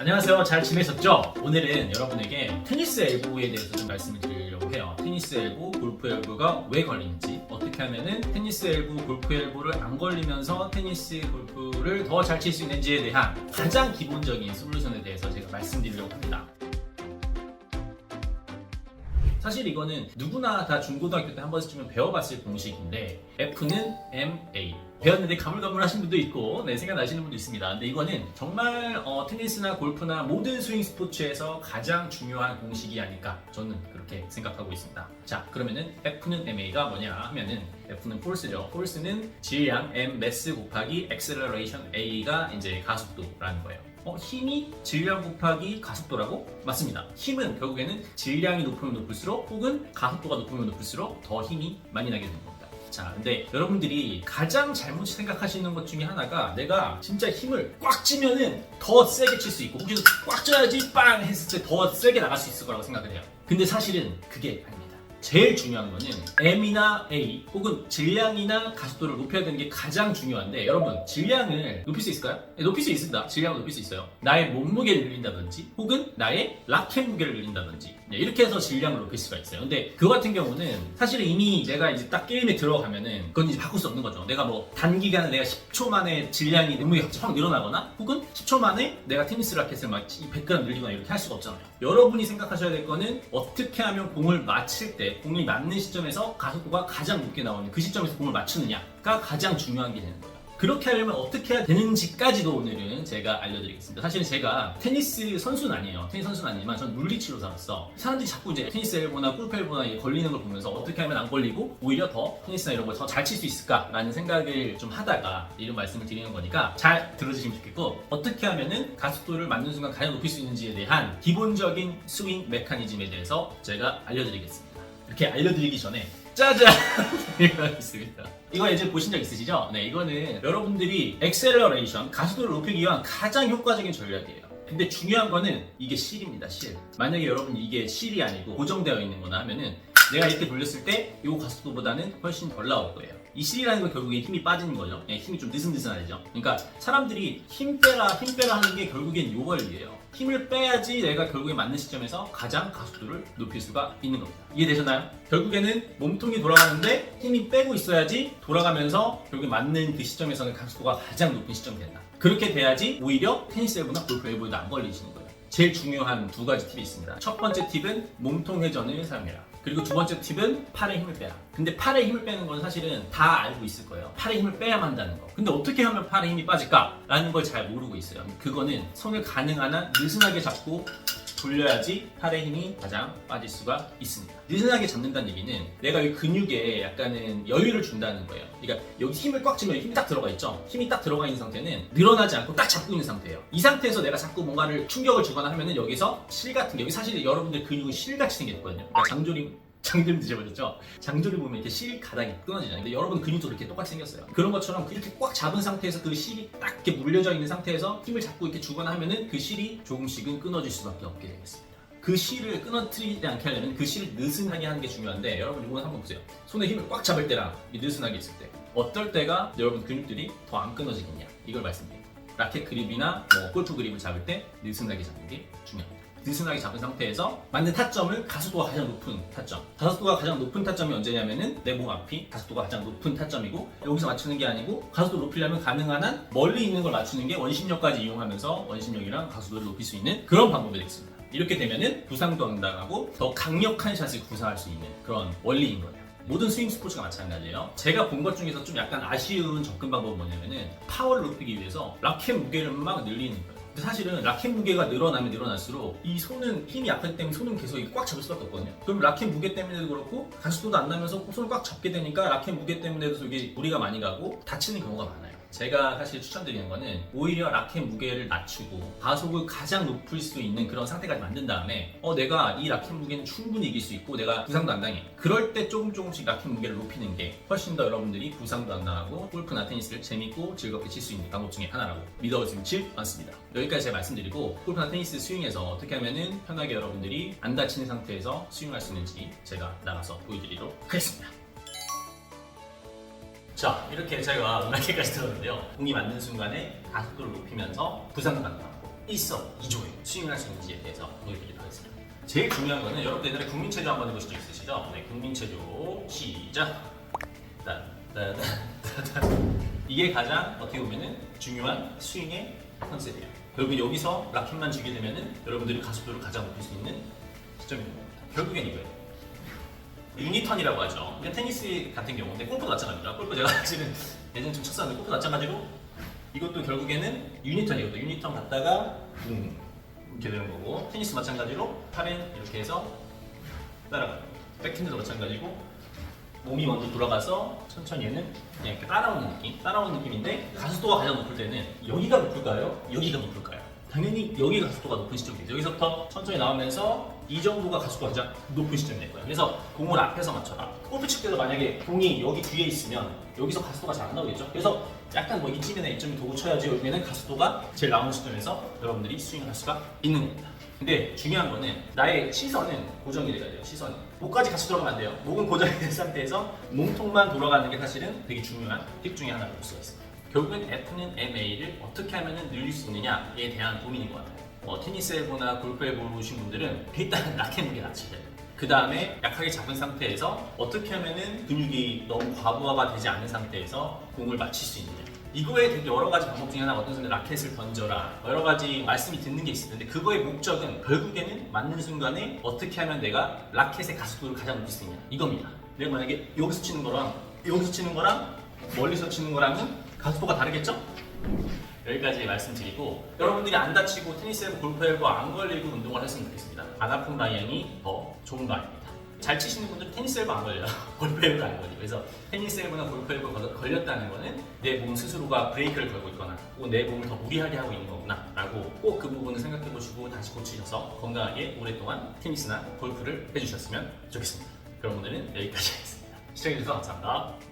안녕하세요. 잘 지내셨죠? 오늘은 여러분에게 테니스 엘보에 대해서 좀 말씀을 드리려고 해요. 테니스 엘보, 골프 엘보가 왜 걸리는지, 어떻게 하면은 테니스 엘보, 골프 엘보를 안 걸리면서 테니스, 골프를 더 잘 칠 수 있는지에 대한 가장 기본적인 솔루션에 대해서 제가 말씀드리려고 합니다. 사실 이거는 누구나 다 중고등학교 때 한 번쯤은 배워봤을 공식인데 F는 MA 배웠는데 가물가물하신 분도 있고 생각나시는 분도 있습니다. 근데 이거는 정말 테니스나 골프나 모든 스윙 스포츠에서 가장 중요한 공식이 아닐까 저는 그렇게 생각하고 있습니다. 자, 그러면은 F는 MA가 뭐냐 하면은 F는 포스죠. 포스는 질량 M 매스 곱하기 액셀러레이션 A가 이제 가속도라는 거예요. 힘이 질량 곱하기 가속도라고? 맞습니다. 힘은 결국에는 질량이 높으면 높을수록 혹은 가속도가 높으면 높을수록 더 힘이 많이 나게 되는 겁니다. 자, 근데 여러분들이 가장 잘못 생각하시는 것 중에 하나가 내가 진짜 힘을 꽉 쥐면은 더 세게 칠 수 있고 혹시 꽉 쥐어야지 빵 했을 때 더 세게 나갈 수 있을 거라고 생각을 해요. 근데 사실은 그게 아닙니다. 제일 중요한 거는 M이나 A 혹은 질량이나 가속도를 높여야 되는 게 가장 중요한데 여러분 질량을 높일 수 있을까요? 네, 높일 수 있습니다. 질량을 높일 수 있어요. 나의 몸무게를 늘린다든지 혹은 나의 라켓 무게를 늘린다든지 이렇게 해서 질량을 높일 수가 있어요. 근데 그거 같은 경우는 사실은 이미 내가 이제 딱 게임에 들어가면은 그건 이제 바꿀 수 없는 거죠. 내가 뭐 단기간에 내가 10초 만에 질량이 몸무게가 갑자기 확 늘어나거나 혹은 10초 만에 내가 테니스 라켓을 막 100g 늘리거나 이렇게 할 수가 없잖아요. 여러분이 생각하셔야 될 거는 어떻게 하면 공을 맞힐 때 공이 맞는 시점에서 가속도가 가장 높게 나오는 그 시점에서 공을 맞추느냐가 가장 중요한 게 되는 거예요. 그렇게 하려면 어떻게 해야 되는지까지도 오늘은 제가 알려드리겠습니다. 사실은 제가 테니스 선수는 아니에요. 테니스 선수는 아니지만 전 물리치료사로서 사람들이 자꾸 이제 테니스 엘보나 골프 엘보나 걸리는 걸 보면서 어떻게 하면 안 걸리고 오히려 더 테니스나 이런 걸 더 잘 칠 수 있을까라는 생각을 좀 하다가 이런 말씀을 드리는 거니까 잘 들어주시면 좋겠고 어떻게 하면은 가속도를 맞는 순간 가장 높일 수 있는지에 대한 기본적인 스윙 메커니즘에 대해서 제가 알려드리겠습니다. 이렇게 알려드리기 전에 짜잔! 이거 있습니다. 이거 이제 보신 적 있으시죠? 네, 이거는 여러분들이 액셀러레이션, 가속도를 높이기 위한 가장 효과적인 전략이에요. 근데 중요한 거는 이게 실입니다, 실. 만약에 여러분 이게 실이 아니고 고정되어 있는 거나 하면은 내가 이렇게 돌렸을 때 이 가속도보다는 훨씬 덜 나올 거예요. 이 실이라는 건 결국에 힘이 빠지는 거죠. 힘이 좀 느슨느슨하죠. 그러니까 사람들이 힘 빼라 하는 게 결국엔 요 원리예요. 힘을 빼야지 내가 결국에 맞는 시점에서 가장 가속도를 높일 수가 있는 겁니다. 이해되셨나요? 결국에는 몸통이 돌아가는데 힘이 빼고 있어야지 돌아가면서 결국에 맞는 그 시점에서는 가속도가 가장 높은 시점이 된다. 그렇게 돼야지 오히려 테니스 엘보나 골프 엘보에도 안 걸리시는 거예요. 제일 중요한 두 가지 팁이 있습니다. 첫 번째 팁은 몸통 회전을 사용해라. 그리고 두 번째 팁은 팔에 힘을 빼라. 근데 팔에 힘을 빼는 건 사실은 다 알고 있을 거예요. 팔에 힘을 빼야만 한다는 거. 근데 어떻게 하면 팔에 힘이 빠질까? 라는 걸 잘 모르고 있어요. 그거는 손을 가능한 한 느슨하게 잡고 돌려야지 팔의 힘이 가장 빠질 수가 있습니다. 느슨하게 잡는다는 얘기는 내가 이 근육에 약간은 여유를 준다는 거예요. 그러니까 여기 힘을 꽉 쥐면 힘이 딱 들어가 있죠. 힘이 딱 들어가 있는 상태는 늘어나지 않고 딱 잡고 있는 상태예요. 이 상태에서 내가 자꾸 뭔가를 충격을 주거나 하면은 여기서 실 같은 게 여기 사실 여러분들 근육은 실같이 생겼거든요. 그러니까 장조림 드셔보셨죠? 장조림 보면 이렇게 실 가닥이 끊어지잖아요. 근데 여러분 근육도 이렇게 똑같이 생겼어요. 그런 것처럼 이렇게 꽉 잡은 상태에서 그 실이 딱 이렇게 물려져 있는 상태에서 힘을 잡고 이렇게 주거나 하면은 그 실이 조금씩은 끊어질 수밖에 없게 되겠습니다. 그 실을 끊어뜨리지 않게 하려면 그 실을 느슨하게 하는 게 중요한데 여러분 이거 한번 보세요. 손에 힘을 꽉 잡을 때랑 느슨하게 있을 때 어떨 때가 여러분 근육들이 더 안 끊어지겠냐 이걸 말씀드립니다. 라켓 그립이나 골프 그립을 잡을 때 느슨하게 잡는 게 중요합니다. 느슨하게 잡은 상태에서 맞는 타점을 가속도가 가장 높은 타점. 가속도가 가장 높은 타점이 언제냐면은 내 몸 앞이 가속도가 가장 높은 타점이고 여기서 맞추는 게 아니고 가속도를 높이려면 가능한 한 멀리 있는 걸 맞추는 게 원심력까지 이용하면서 원심력이랑 가속도를 높일 수 있는 그런 방법이 되겠습니다. 이렇게 되면은 부상도 안 당하고 더 강력한 샷을 구사할 수 있는 그런 원리인 거예요. 모든 스윙 스포츠가 마찬가지예요. 제가 본 것 중에서 좀 약간 아쉬운 접근 방법은 뭐냐면은 파워를 높이기 위해서 라켓 무게를 막 늘리는 거예요. 근데 사실은 라켓 무게가 늘어나면 늘어날수록 이 손은 힘이 약하기 때문에 손은 계속 꽉 잡을 수밖에 없거든요. 그럼 라켓 무게 때문에도 그렇고 가속도도 안 나면서 손을 꽉 잡게 되니까 라켓 무게 때문에도 이게 무리가 많이 가고 다치는 경우가 많아요. 제가 사실 추천드리는 거는 오히려 라켓 무게를 낮추고 가속을 가장 높일 수 있는 그런 상태까지 만든 다음에 내가 이 라켓 무게는 충분히 이길 수 있고 내가 부상도 안 당해. 그럴 때 조금씩 라켓 무게를 높이는 게 훨씬 더 여러분들이 부상도 안 당하고 골프나 테니스를 재밌고 즐겁게 칠 수 있는 방법 중에 하나라고 믿어지지 않습니다. 여기까지 제가 말씀드리고 골프나 테니스 스윙에서 어떻게 하면은 편하게 여러분들이 안 다치는 상태에서 스윙할 수 있는지 제가 나가서 보여드리도록 하겠습니다. 자, 이렇게 제가 라켓까지 들었는데요. 공이 맞는 순간에 가속도를 높이면서 부상도 안 당하고 일석 이조에 스윙을 할 수 있는지에 대해서 보여드리도록 하겠습니다. 제일 중요한 거는 여러분들 옛날에 국민체조 한번 해보신 적 있으시죠? 네, 국민체조 시작. 이게 가장 어떻게 보면은 중요한 스윙의 컨셉이에요. 결국 여기서 라켓만 주게 되면은 여러분들이 가속도를 가장 높일 수 있는 시점이 됩니다. 결국엔 이거예요. 유니턴이라고 하죠. 이건 테니스 같은 경우인데 골프도 마찬가지입니다. 골프 제가 사실은 예전에 좀 쳤었는데 골프 마찬가지로 이것도 결국에는 유니턴이거든요. 유니턴 갔다가 이렇게 되는 거고 테니스 마찬가지로 팔은 이렇게 해서 따라가요. 백핸드도 마찬가지고 몸이 먼저 돌아가서 천천히 얘는 그냥 이렇게 따라오는 느낌인데 가속도가 가장 높을 때는 여기가 높을까요? 여기가 높을까요? 당연히 여기가 가속도가 높은 시점이죠. 여기서부터 천천히 나오면서 이 정도가 가속도가 가장 높은 시점이 될 거예요. 그래서 공을 앞에서 맞춰라. 골프 칠 때도 만약에 공이 여기 뒤에 있으면 여기서 가속도가 잘 안 나오겠죠. 그래서 약간 뭐 이쯤이나 이쯤 도구 쳐야지 여기는 가속도가 제일 나오는 시점에서 여러분들이 스윙을 할 수가 있는 겁니다. 근데 중요한 거는 나의 시선은 고정이 돼야 돼요. 시선이 목까지 같이 돌아가면 안 돼요. 목은 고정이 된 상태에서 몸통만 돌아가는 게 사실은 되게 중요한 팁 중에 하나를 볼 수가 있습니다. 결국엔 F는 MA를 어떻게 하면 늘릴 수 있느냐에 대한 고민인 것 같아요. 테니스 엘보나 골프 엘보 오신 분들은 일단 라켓 무게 낮추셔야 돼요. 그 다음에 약하게 잡은 상태에서 어떻게 하면은 근육이 너무 과부하가 되지 않은 상태에서 공을 맞힐 수 있느냐. 이거에 되게 여러 가지 방법 중에 하나가 어떤 순간 라켓을 던져라 여러 가지 말씀이 듣는 게 있을 텐데 그거의 목적은 결국에는 맞는 순간에 어떻게 하면 내가 라켓의 가속도를 가장 높일 수 있냐 이겁니다. 내가 만약에 여기서 치는 거랑 여기서 치는 거랑 멀리서 치는 거랑은 가속도가 다르겠죠? 여기까지 말씀드리고 여러분들이 안 다치고 테니스 엘보, 골프 엘보 안 걸리고 운동을 했으면 좋겠습니다. 안 아픈 방향이 더 좋은 방향입니다. 잘 치시는 분들은 테니스 엘보 안 걸려요. 골프 엘보 안 걸려요. 그래서 테니스 엘보나 골프 엘보 걸렸다는 거는 내 몸 스스로가 브레이크를 걸고 있거나 혹은 내 몸을 더 무리하게 하고 있는 거구나 라고 꼭 그 부분을 생각해 보시고 다시 고치셔서 건강하게 오랫동안 테니스나 골프를 해주셨으면 좋겠습니다. 그럼 오늘은 여기까지 하겠습니다. 시청해주셔서 감사합니다.